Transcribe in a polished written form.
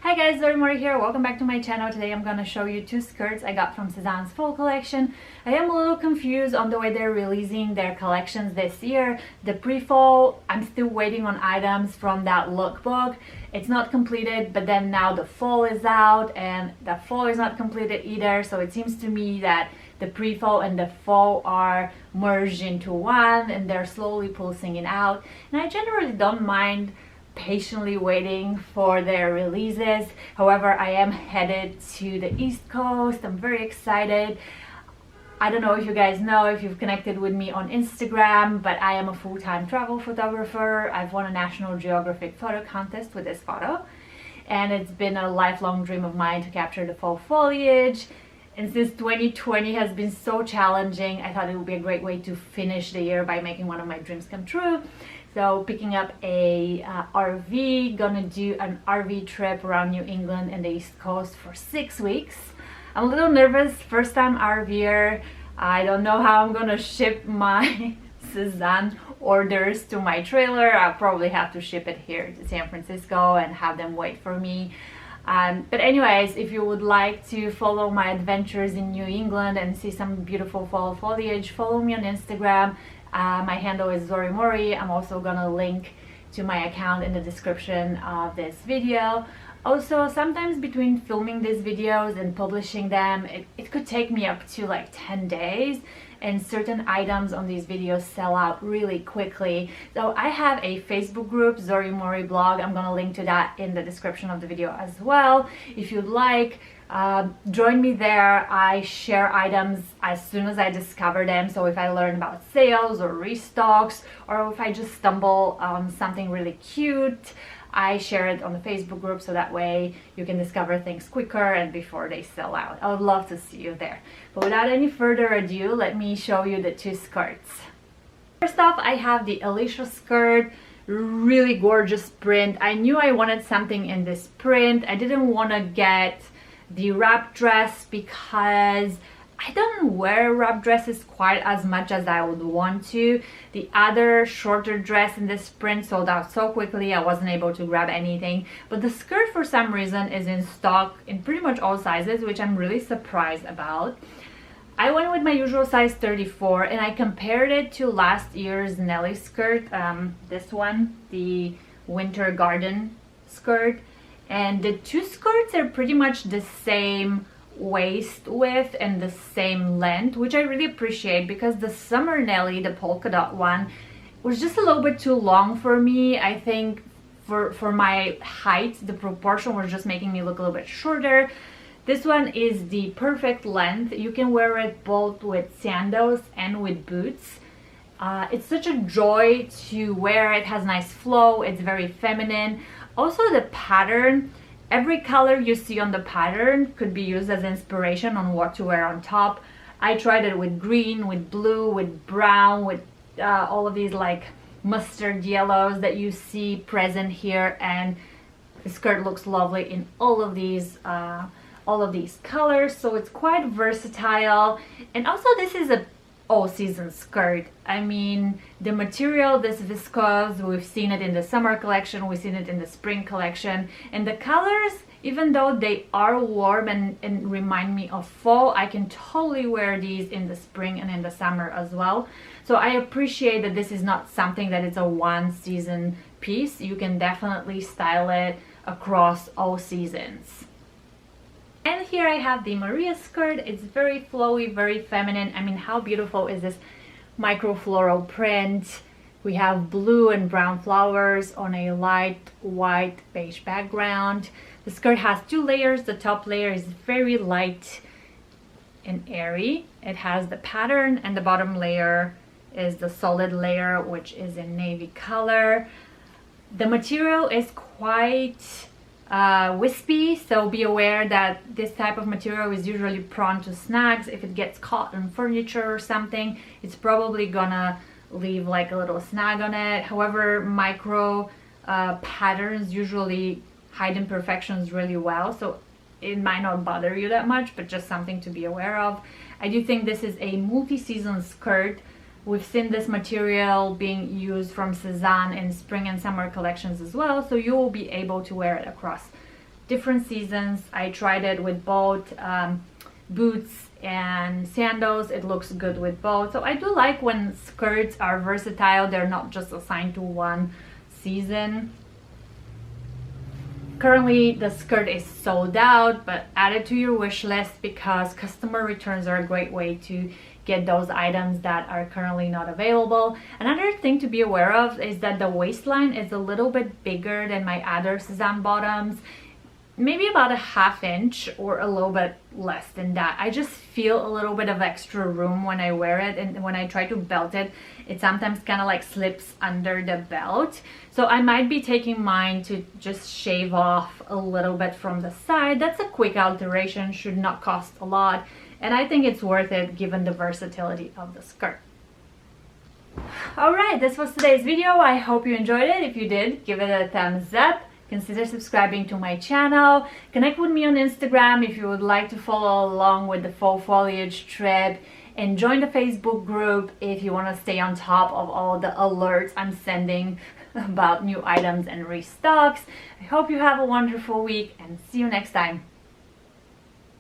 Hi guys, Mori here. Welcome back to my channel. Today I'm going to show you two skirts I got from Sezane's fall collection. I am a little confused on the way they're releasing their collections this year. The pre-fall, I'm still waiting on items from that lookbook. It's not completed, but then now the fall is out and the fall is not completed either. So it seems to me that the pre-fall and the fall are merged into one and they're slowly pulsing it out. And I generally don't mind patiently waiting for their releases. However, I am headed to the East Coast. I'm very excited. I don't know if you guys know, if you've connected with me on Instagram, but I am a full-time travel photographer. I've won a National Geographic photo contest with this photo, and it's been a lifelong dream of mine to capture the fall foliage. And since 2020 has been so challenging, I thought it would be a great way to finish the year by making one of my dreams come true. So picking up a RV, gonna do an RV trip around New England and the East Coast for 6 weeks. I'm a little nervous, first time RVer. I don't know how I'm gonna ship my Sezane orders to my trailer. I'll probably have to ship it here to San Francisco and have them wait for me. But anyways, if you would like to follow my adventures in New England and see some beautiful fall foliage, follow me on Instagram. My handle is Mori. I'm also gonna link to my account in the description of this video. Also, sometimes between filming these videos and publishing them, it could take me up to like 10 days, and certain items on these videos sell out really quickly. So I have a Facebook group, Mori blog. I'm gonna link to that in the description of the video as well. If you'd like, join me there. I share items as soon as I discover them. So if I learn about sales or restocks, or if I just stumble on something really cute, I share it on the Facebook group, so that way you can discover things quicker and before they sell out. I would love to see you there. But without any further ado, let me show you the two skirts. First off, I have the Alicia skirt. Really gorgeous print. I knew I wanted something in this print. I didn't want to get the wrap dress because I don't wear wrap dresses quite as much as I would want to. The other shorter dress in this print sold out so quickly I wasn't able to grab anything. But the skirt for some reason is in stock in pretty much all sizes, which I'm really surprised about. I went with my usual size 34 and I compared it to last year's Nelly skirt, this one, the Winter Garden skirt. And the two skirts are pretty much the same waist width and the same length, which I really appreciate, because the Summer Nelly, the polka dot one, was just a little bit too long for me. I think for my height, the proportion was just making me look a little bit shorter. This one is the perfect length. You can wear it both with sandals and with boots. It's such a joy to wear. It has nice flow. It's very feminine. Also, the pattern, every color you see on the pattern could be used as inspiration on what to wear on top. I tried it with green, with blue, with brown, with all of these like mustard yellows that you see present here, and the skirt looks lovely in all of these colors. So it's quite versatile. And also, this is a all-season skirt. I mean, the material, this viscose, we've seen it in the summer collection, we've seen it in the spring collection, and the colors, even though they are warm and remind me of fall, I can totally wear these in the spring and in the summer as well. So I appreciate that this is not something that is a one-season piece. You can definitely style it across all seasons. And here I have the Maria skirt. It's very flowy, very feminine. I mean, how beautiful is this micro floral print? We have blue and brown flowers on a light white beige background. The skirt has two layers. The top layer is very light and airy. It has the pattern, and the bottom layer is the solid layer, which is in navy color. The material is quite wispy, so be aware that this type of material is usually prone to snags. If it gets caught on furniture or something, it's probably gonna leave like a little snag on it. However, micro patterns usually hide imperfections really well, so it might not bother you that much, but just something to be aware of. I do think this is a multi-season skirt. We've seen this material being used from Sezane in spring and summer collections as well, so you will be able to wear it across different seasons. I tried it with both boots and sandals. It looks good with both. So I do like when skirts are versatile. They're not just assigned to one season. Currently the skirt is sold out, but add it to your wish list because customer returns are a great way to get those items that are currently not available. Another thing to be aware of is that the waistline is a little bit bigger than my other Sezane bottoms, maybe about a ½ inch or a little bit less than that. I just feel a little bit of extra room when I wear it, and when I try to belt it, it sometimes kind of like slips under the belt. So I might be taking mine to just shave off a little bit from the side. That's a quick alteration, should not cost a lot, and I think it's worth it given the versatility of the skirt. Alright, this was today's video. I hope you enjoyed it. If you did, give it a thumbs up. Consider subscribing to my channel. Connect with me on Instagram if you would like to follow along with the fall foliage trip, and join the Facebook group if you want to stay on top of all the alerts I'm sending about new items and restocks. I hope you have a wonderful week and see you next time.